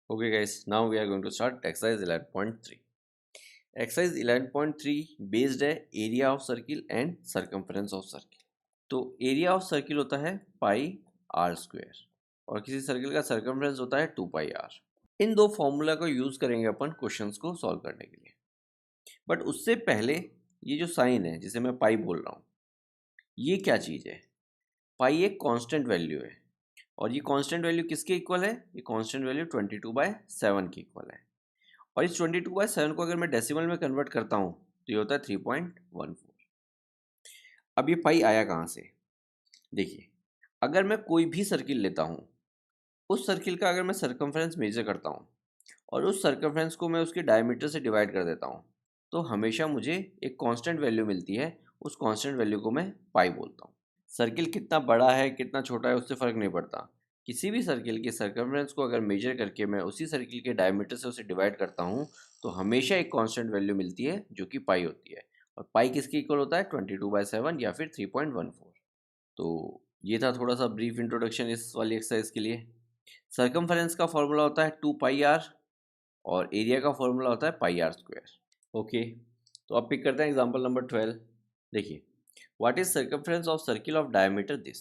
Okay guys, now we are going to start exercise 11.3. Exercise 11.3 based है area of circle and circumference of circle. तो area of circle होता है पाई r square और किसी circle का circumference होता है 2 पाई r. इन दो फॉर्मूला को यूज करेंगे अपन क्वेश्चंस को सॉल्व करने के लिए. बट उससे पहले ये जो साइन है जिसे मैं पाई बोल रहा हूँ, ये क्या चीज़ है? पाई एक कांस्टेंट वैल्यू है और ये कांस्टेंट वैल्यू किसके इक्वल है? ये कांस्टेंट वैल्यू 22/7 के इक्वल है. और इस 22/7 को अगर मैं डेसिमल में कन्वर्ट करता हूँ तो ये होता है 3.14. अब ये पाई आया कहाँ से? देखिए, अगर मैं कोई भी सर्किल लेता हूँ, उस सर्किल का अगर मैं सर्कमफ्रेंस मेजर करता हूँ और उस सर्कमफ्रेंस को मैं उसके डायमीटर से डिवाइड कर देता हूँ, तो हमेशा मुझे एक कांस्टेंट वैल्यू मिलती है. उस कांस्टेंट वैल्यू को मैं पाई बोलता हूँ. सर्किल कितना बड़ा है कितना छोटा है उससे फ़र्क नहीं पड़ता. किसी भी सर्किल के सर्कमफ्रेंस को अगर मेजर करके मैं उसी सर्किल के डायमीटर से उसे डिवाइड करता हूँ तो हमेशा एक कांस्टेंट वैल्यू मिलती है जो कि पाई होती है. और पाई किसके इक्वल होता है? 22/7 या फिर 3.14. तो ये था थोड़ा सा ब्रीफ इंट्रोडक्शन इस वाली एक्सरसाइज के लिए. सर्कमफ्रेंस का फॉर्मूला होता है 2 पाई आर और एरिया का फॉर्मूला होता है पाई आर स्क्वायर. ओके, तो अब पिक करते हैं एग्जांपल नंबर 12. देखिए, what is circumference of circle of diameter this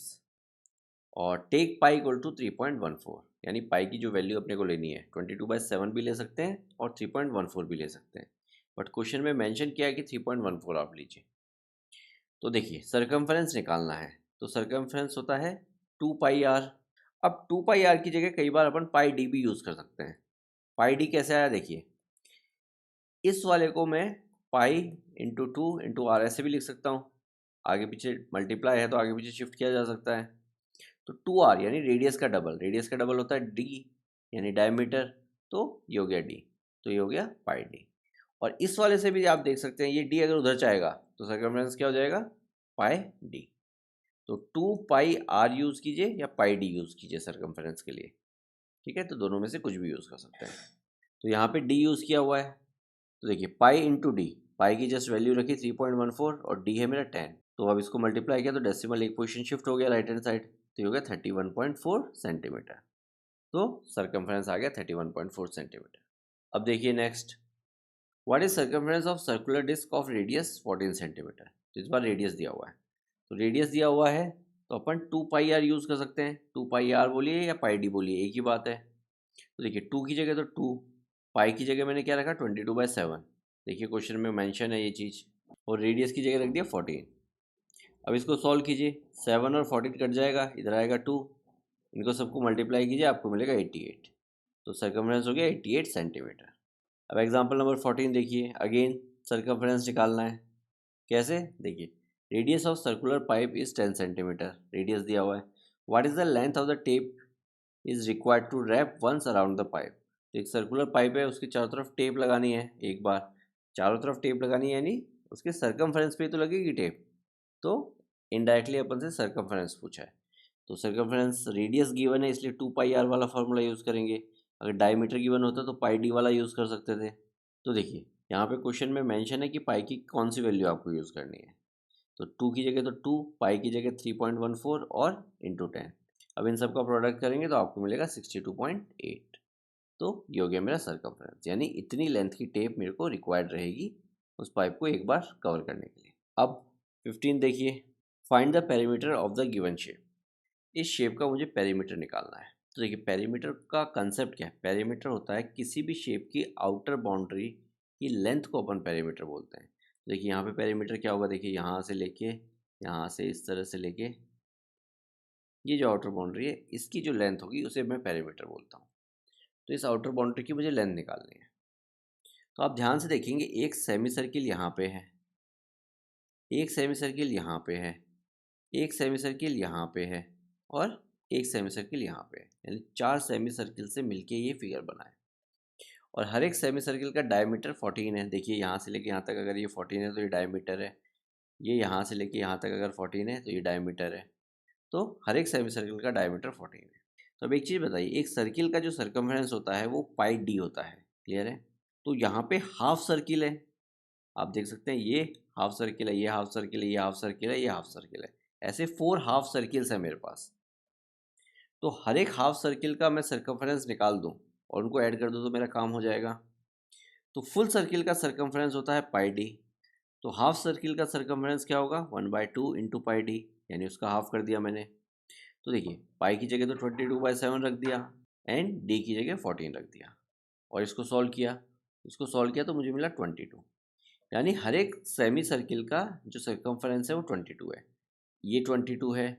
और टेक पाई इक्वल टू 3.14. यानी पाई की जो वैल्यू अपने को लेनी है 22/7 भी ले सकते हैं और 3.14 भी ले सकते हैं. बट क्वेश्चन में मेंशन किया है कि 3.14 आप लीजिए. तो देखिए, सर्कमफ्रेंस निकालना है तो सर्कमफ्रेंस होता है 2 पाई आर. अब 2 पाई आर की जगह कई बार अपन पाई डी भी यूज़ कर सकते हैं. पाई डी कैसे आया? देखिए, इस वाले को मैं पाई इंटू 2 इंटू आर ऐसे भी लिख सकता हूँ. आगे पीछे मल्टीप्लाई है तो आगे पीछे शिफ्ट किया जा सकता है. तो 2r यानी रेडियस का डबल होता है d यानी डायमीटर. तो ये हो गया d, तो ये हो गया पाई d. और इस वाले से भी आप देख सकते हैं ये d अगर उधर जाएगा तो सर्कमफ्रेंस क्या हो जाएगा? पाई d. तो 2 पाई r यूज़ कीजिए या पाई d यूज़ कीजिए सर्कमफ्रेंस के लिए. ठीक है, तो दोनों में से कुछ भी यूज़ कर सकते हैं. तो यहाँ पे d यूज़ किया हुआ है. तो देखिए, पाई इंटू डी, पाई की जस्ट वैल्यू रखी 3.14 और डी है मेरा 10. तो अब इसको मल्टीप्लाई किया तो डेसिमल एक पोजीशन शिफ्ट हो गया राइट हैंड साइड, तो ये हो गया 31.4 सेंटीमीटर. तो सर्कमफ्रेंस आ गया 31.4 सेंटीमीटर. अब देखिए next, what is circumference of circular disc of radius 14 centimetre. तो इस बार रेडियस दिया हुआ है, तो रेडियस दिया हुआ है तो अपन 2 पाई आर यूज़ कर सकते हैं. 2 पाई आर बोलिए या पाई डी बोलिए, एक ही बात है. तो देखिए, 2 की जगह तो 2, पाई की जगह मैंने क्या रखा 22/7. देखिए क्वेश्चन में मेंशन है ये चीज़. और रेडियस की जगह रख दिया 14. अब इसको सॉल्व कीजिए, 7 और 14 कट जाएगा, इधर आएगा 2. इनको सबको मल्टीप्लाई कीजिए, आपको मिलेगा 88. तो सर्कमफ्रेंस हो गया 88 सेंटीमीटर. अब एग्जांपल नंबर 14 देखिए, अगेन सर्कमफ्रेंस निकालना है. कैसे? देखिए, radius of circular pipe is 10 centimetre, radius दिया हुआ है. What is the length of the tape is required to wrap once around the pipe. तो एक सर्कुलर पाइप है, उसकी चारों तरफ टेप लगानी है. एक बार चारों तरफ टेप लगानी है यानी उसके सर्कमफ्रेंस पे तो लगेगी टेप. तो इनडायरेक्टली अपन से सर्कमफ्रेंस पूछा है, तो सर्कमफ्रेंस रेडियस गिवन है इसलिए 2 पाई आर वाला फॉर्मूला यूज़ करेंगे. अगर डायमीटर गिवन होता तो पाई डी वाला यूज़ कर सकते थे. तो देखिए, यहाँ पे क्वेश्चन में मेंशन है कि पाई की कौन सी वैल्यू आपको यूज़ करनी है. तो 2 की जगह तो 2, पाई की जगह 3.14 और इंटू 10. अब इन सब का प्रोडक्ट करेंगे तो आपको मिलेगा 62.8. तो ये हो गया मेरा सर्कमफ्रेंस, यानी इतनी लेंथ की टेप मेरे को रिक्वायर्ड रहेगी उस पाइप को एक बार कवर करने के लिए. अब 15 देखिए, find the perimeter of the given shape. इस शेप का मुझे पेरीमीटर निकालना है. तो देखिए, पेरीमीटर का कंसेप्ट क्या है? पेरीमीटर होता है किसी भी शेप की आउटर बाउंड्री की लेंथ को अपन पेरीमीटर बोलते हैं. देखिए यहाँ पे पेरीमीटर क्या होगा, देखिए यहाँ से लेके यहाँ से इस तरह से लेके ये जो आउटर बाउंड्री है इसकी जो लेंथ होगी उसे मैं पेरीमीटर बोलता हूँ. तो इस आउटर बाउंड्री की मुझे लेंथ निकालनी है. तो आप ध्यान से देखेंगे, एक सेमी सर्किल यहाँ पे है, एक सेमी सर्किल यहाँ पे है, एक सेमी सर्किल यहाँ पे है और एक सेमी सर्किल यहाँ पे है. यानी 4 सेमी सर्किल से मिलके ये फिगर बना है. और हर एक सेमी सर्किल का डायमीटर 14 है. देखिए यहाँ से लेके यहाँ तक अगर ये 14 है तो ये डायमीटर है. ये यहाँ से लेके यहाँ तक अगर 14 है तो ये डायमीटर है. तो हर एक सेमी सर्किल का डायमीटर 14 है. तो अब एक चीज़ बताइए, एक सर्किल का जो सर्कमफ्रेंस होता है वो पाई डी होता है. क्लियर है? तो यहाँ पे हाफ सर्किल है, आप देख सकते हैं ये हाफ सर्किल है, ये हाफ सर्किल है, ये हाफ सर्किल है, ये हाफ सर्किल है. ऐसे 4 हाफ सर्किल्स है मेरे पास. तो हर एक हाफ सर्किल का मैं सर्कमफ्रेंस निकाल दूँ और उनको ऐड कर दो तो मेरा काम हो जाएगा। तो फुल सर्किल का सर्कमफ्रेंस होता है पाई डी, तो हाफ सर्किल का सर्कमफ्रेंस क्या होगा 1/2 इंटू पाई डी, यानी उसका हाफ कर दिया मैंने। तो देखिए पाई की जगह तो 22/7 रख दिया एंड डी की जगह 14 रख दिया और इसको सॉल्व किया तो मुझे मिला 22। यानी हर एक सेमी सर्किल का जो सर्कमफ्रेंस है वो 22 है। ये 22 है,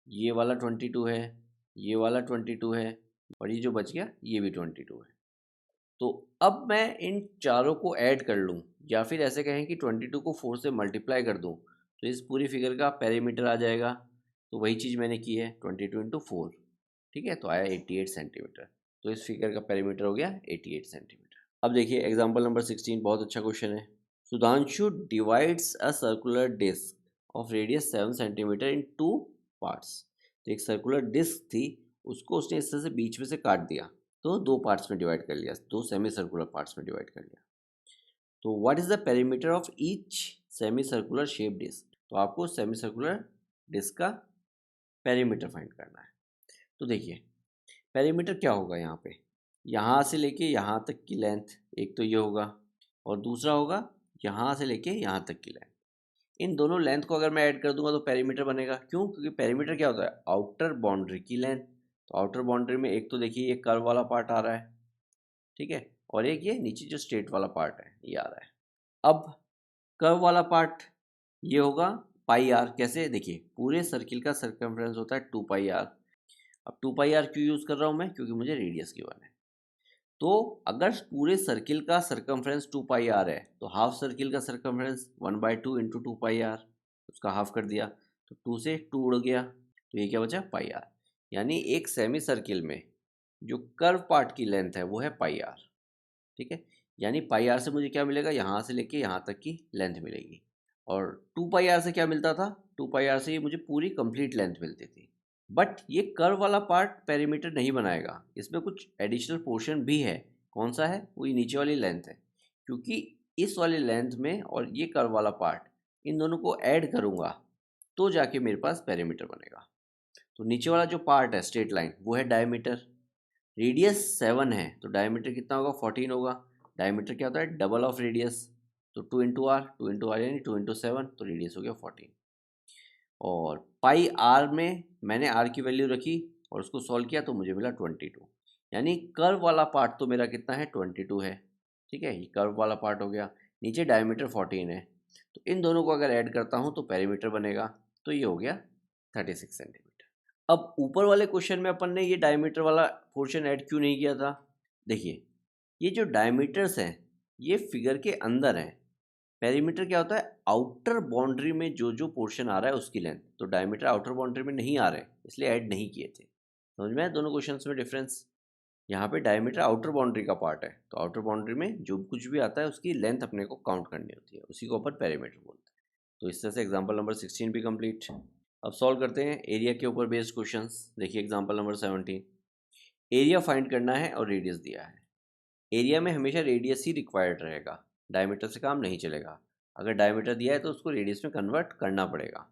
ये वाला 22 है, ये वाला 22 है और ये जो बच गया ये भी 22 है। तो अब मैं इन चारों को ऐड कर लूँ या फिर ऐसे कहें कि 22 को 4 से मल्टीप्लाई कर दूँ तो इस पूरी फिगर का पेरीमीटर आ जाएगा। तो वही चीज़ मैंने की है 22 इंटू 4, ठीक है, तो आया 88 सेंटीमीटर। तो इस फिगर का पेरीमीटर हो गया 88 सेंटीमीटर। अब देखिए एग्जाम्पल नंबर 16, बहुत अच्छा क्वेश्चन है। Sudhanshu divides a circular disc of radius 7 centimetre in 2 parts. तो एक सर्कुलर डिस्क थी, उसको उसने इस तरह से बीच में से काट दिया, तो 2 पार्ट्स में डिवाइड कर लिया, 2 सेमी सर्कुलर पार्ट्स में डिवाइड कर लिया। तो what is the perimeter of each semi circular shape disc. तो आपको सेमी सर्कुलर डिस्क का पेरीमीटर फाइंड करना है। तो देखिए पेरीमीटर क्या होगा, यहाँ से लेके यहाँ तक की लेंथ, एक तो ये होगा और दूसरा होगा यहाँ से लेके यहाँ तक की लेंथ। इन दोनों लेंथ को अगर मैं ऐड कर दूंगा तो पेरीमीटर बनेगा। क्यों? क्योंकि पेरीमीटर क्या होता है, आउटर बाउंड्री की लेंथ। तो आउटर बाउंड्री में एक तो देखिए ये कर्व वाला पार्ट आ रहा है, ठीक है, और एक ये नीचे जो स्ट्रेट वाला पार्ट है ये आ रहा है। अब कर्व वाला पार्ट ये होगा पाई आर। कैसे? देखिए पूरे सर्किल का सर्कमफ्रेंस होता है 2πr। अब 2πr क्यों यूज़ कर रहा हूँ मैं? क्योंकि मुझे रेडियस गिवन है। तो अगर पूरे सर्किल का सर्कमफ्रेंस 2πr है तो हाफ सर्किल का सर्कमफ्रेंस 1/2 इंटू 2πr, उसका हाफ कर दिया तो 2 से 2 उड़ गया, तो ये क्या बचा πr। यानी एक सेमी सर्किल में जो कर्व पार्ट की लेंथ है वो है πr, ठीक है। यानी πr से मुझे क्या मिलेगा, यहाँ से लेके यहाँ तक की लेंथ मिलेगी। और 2πr से क्या मिलता था, 2πr से ये मुझे पूरी कंप्लीट लेंथ मिलती थी। बट ये कर्व वाला पार्ट पेरीमीटर नहीं बनाएगा, इसमें कुछ एडिशनल पोर्शन भी है। कौन सा है? वही नीचे वाली लेंथ है। क्योंकि इस वाली लेंथ में और ये कर्व वाला पार्ट, इन दोनों को ऐड करूँगा तो जाके मेरे पास पेरीमीटर बनेगा। तो नीचे वाला जो पार्ट है स्ट्रेट लाइन वो है डायमीटर। रेडियस 7 है तो डायमीटर कितना होगा, 14 होगा। डायमीटर क्या होता है, डबल ऑफ रेडियस। तो 2 इंटू आर यानी 2 इंटू 7, तो रेडियस हो गया 14। और पाई आर में मैंने आर की वैल्यू रखी और उसको सॉल्व किया तो मुझे मिला 22। यानी कर्व वाला पार्ट तो मेरा कितना है, 22 है, ठीक है, ये कर्व वाला पार्ट हो गया। नीचे डायमीटर 14 है, तो इन दोनों को अगर ऐड करता हूँ तो पेरीमीटर बनेगा, तो ये हो गया 36 सेंटीमीटर। अब ऊपर वाले क्वेश्चन में अपन ने ये डायमीटर वाला पोर्शन ऐड क्यों नहीं किया था? देखिए ये जो डायमीटर्स हैं ये फिगर के अंदर हैं। पेरीमीटर क्या होता है, आउटर बाउंड्री में जो जो पोर्शन आ रहा है उसकी लेंथ। तो डायमीटर आउटर बाउंड्री में नहीं आ रहे इसलिए ऐड नहीं किए थे। समझ में आया दोनों क्वेश्चंस में डिफरेंस? यहाँ पे डायमीटर आउटर बाउंड्री का पार्ट है, तो आउटर बाउंड्री में जो कुछ भी आता है उसकी लेंथ अपने को काउंट करनी होती है, उसी को अपन पेरीमीटर बोलते हैं। तो इस तरह से एग्जाम्पल नंबर 16 भी कंप्लीट। अब सॉल्व करते हैं एरिया के ऊपर बेस्ड क्वेश्चंस। देखिए एग्जाम्पल नंबर 17, एरिया फाइंड करना है और रेडियस दिया है। एरिया में हमेशा रेडियस ही रिक्वायर्ड रहेगा, डायमीटर से काम नहीं चलेगा। अगर डायमीटर दिया है तो उसको रेडियस में कन्वर्ट करना पड़ेगा।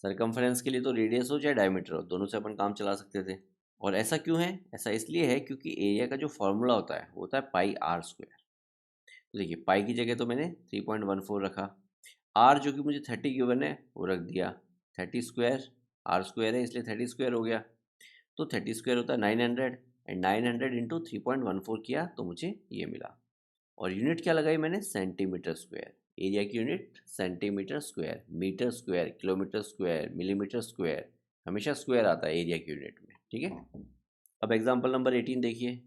सरकमफ्रेंस के लिए तो रेडियस हो चाहे डायमीटर हो, दोनों से अपन काम चला सकते थे। और ऐसा क्यों है? ऐसा इसलिए है क्योंकि एरिया का जो फॉर्मूला होता है वो होता है पाई आर स्क्वायर। तो देखिए पाई की जगह तो मैंने 3.14 रखा, आर जो कि मुझे 30 गिवन है वो रख दिया 30 स्क्वायर, आर स्क्वायर है इसलिए 30 स्क्वायर हो गया। तो 30 स्क्वायर होता है 900 एंड 900 इंटू 3.14 किया तो मुझे ये मिला। और यूनिट क्या लगाई मैंने, सेंटीमीटर स्क्वायर। एरिया की unit centimetre square, metre square, kilometre square, millimetre square, हमेशा स्क्वायर आता है एरिया की यूनिट में, ठीक है। अब एग्जांपल नंबर 18 देखिए,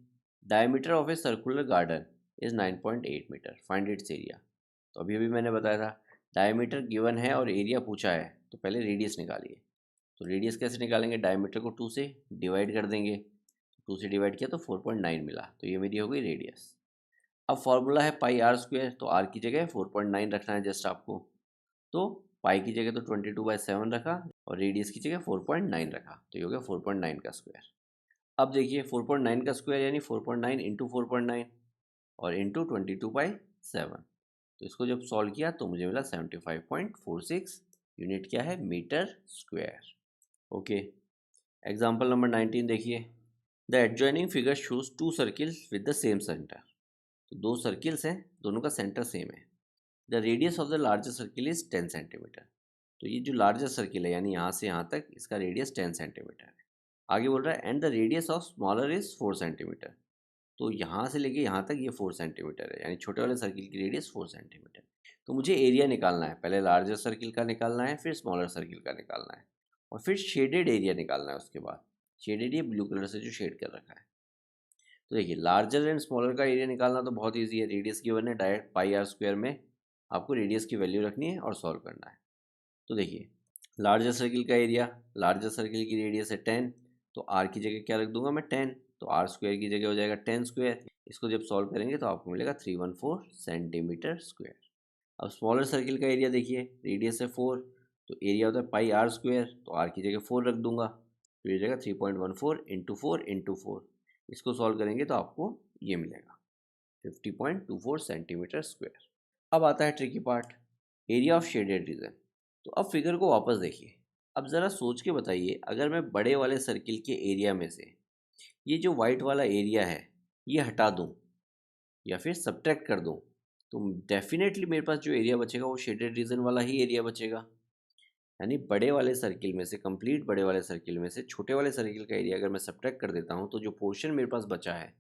diameter of a circular garden is 9.8 metre, find its area. तो अभी अभी मैंने बताया था डायमीटर गिवन है और एरिया पूछा है तो पहले रेडियस निकालिए। तो रेडियस कैसे निकालेंगे, डायमीटर को 2 से डिवाइड कर देंगे, 2 से डिवाइड किया तो 4.9 मिला, तो ये मेरी हो गई रेडियस। अब फॉर्मूला है पाई आर स्क्वायर, तो आर की जगह 4.9 रखना है जस्ट आपको। तो पाई की जगह तो 22/7 रखा और रेडियस की जगह 4.9 रखा, तो ये हो गया 4.9 का स्क्वायर। अब देखिए 4.9 का स्क्वायर यानी 4.9 इंटू 4.9 और इंटू 22/7। तो इसको जब सॉल्व किया तो मुझे मिला 75.46, यूनिट क्या है, metre square. Okay, example number 19 देखिए, the adjoining figure shows 2 circles with the same centre. तो 2 सर्किल्स हैं, दोनों का सेंटर सेम है। The radius of the largest circle is 10 centimetre. तो ये जो लार्जेस्ट सर्किल है यानी यहाँ से यहाँ तक, इसका रेडियस 10 सेंटीमीटर है। आगे बोल रहा है and the radius of smaller is 4 centimetre. तो यहाँ से लेके यहाँ तक ये 4 सेंटीमीटर है, यानी छोटे वाले सर्किल की रेडियस 4 सेंटीमीटर। तो मुझे एरिया निकालना है, पहले लार्जर सर्किल का निकालना है, फिर स्मॉलर सर्किल का निकालना है, और फिर शेडेड एरिया निकालना है उसके बाद। शेडेड ये ब्लू कलर से जो शेड कर रखा है। तो देखिए लार्जर एंड स्मॉलर का एरिया निकालना तो बहुत ईजी है, रेडियस गिवन है, डायरेक्ट पाई आर स्क्वायर में आपको रेडियस की वैल्यू रखनी है और सॉल्व करना है। तो देखिए लार्जर सर्किल का एरिया, लार्जर सर्किल की रेडियस है 10, तो आर की जगह क्या रख दूंगा मैं 10, तो आर स्क्वायर की जगह हो जाएगा 10 स्क्वायर। इसको जब सॉल्व करेंगे तो आपको मिलेगा 314 सेंटीमीटर स्क्वायर। अब स्मॉलर सर्किल का एरिया देखिए, रेडियस है 4, तो एरिया होता है पाई आर स्क्वायर, तो आर की जगह 4 रख दूंगा, तो ये जाएगा 3.14 इंटू 4 इंटू 4। इसको सॉल्व करेंगे तो आपको ये मिलेगा 50.24 सेंटीमीटर स्क्वायर। अब आता है tricky part, area of shaded region. तो अब फिगर को वापस देखिए, अब ज़रा सोच के बताइए, अगर मैं बड़े वाले सर्किल के एरिया में से ये जो वाइट वाला एरिया है ये हटा दूं या फिर सब्ट्रैक्ट कर दूं, तो डेफिनेटली मेरे पास जो एरिया बचेगा वो शेडेड रीजन वाला ही एरिया बचेगा। यानी बड़े वाले सर्किल में से, कंप्लीट बड़े वाले सर्किल में से छोटे वाले सर्किल का एरिया अगर मैं सब्ट्रैक्ट कर देता हूँ तो जो पोर्शन मेरे पास बचा है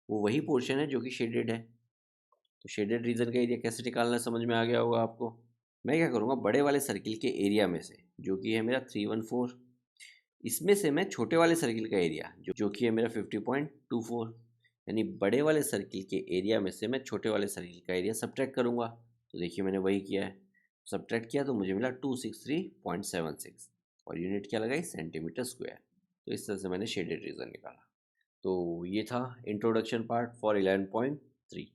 वो वही पोर्शन है जो कि शेडेड है। तो शेडेड रीजन का एरिया कैसे निकालना है समझ में आ गया होगा आपको। मैं क्या करूँगा, बड़े वाले सर्किल के एरिया में से जो कि है मेरा 314, इसमें से मैं छोटे वाले सर्किल का एरिया जो कि है मेरा 50.24, यानी बड़े वाले सर्किल के एरिया में से मैं छोटे वाले सर्किल का एरिया सब्ट्रैक्ट करूँगा। तो देखिए मैंने वही किया है, सब्ट्रैक्ट किया तो मुझे मिला 263.76 और यूनिट क्या लगाई, सेंटीमीटर स्क्वायर। तो इस तरह से मैंने शेडेड रीजन निकाला। तो ये था इंट्रोडक्शन पार्ट फॉर 11.3।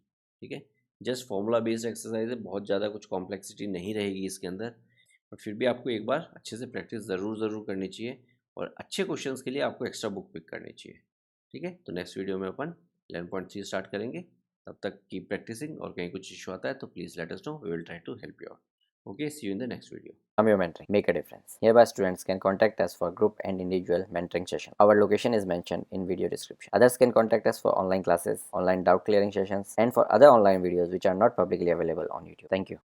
ठीक है, जस्ट फॉर्मूला बेस्ड एक्सरसाइज है, बहुत ज़्यादा कुछ कॉम्प्लेक्सिटी नहीं रहेगी इसके अंदर, बट फिर भी आपको एक बार अच्छे से प्रैक्टिस ज़रूर करनी चाहिए और अच्छे क्वेश्चंस के लिए आपको एक्स्ट्रा बुक पिक करनी चाहिए। ठीक है, तो नेक्स्ट वीडियो में अपन 11.3 स्टार्ट करेंगे। तब तक की प्रैक्टिसिंग, और कहीं कुछ इशू आता है तो please let us know, we will try to help you out. Okay, see you in the next video. Your mentoring. Make a difference. Hereby students can contact us for group and individual mentoring session. Our location is mentioned in video description. Others can contact us for online classes, online doubt clearing sessions, and for other online videos which are not publicly available on YouTube. Thank you.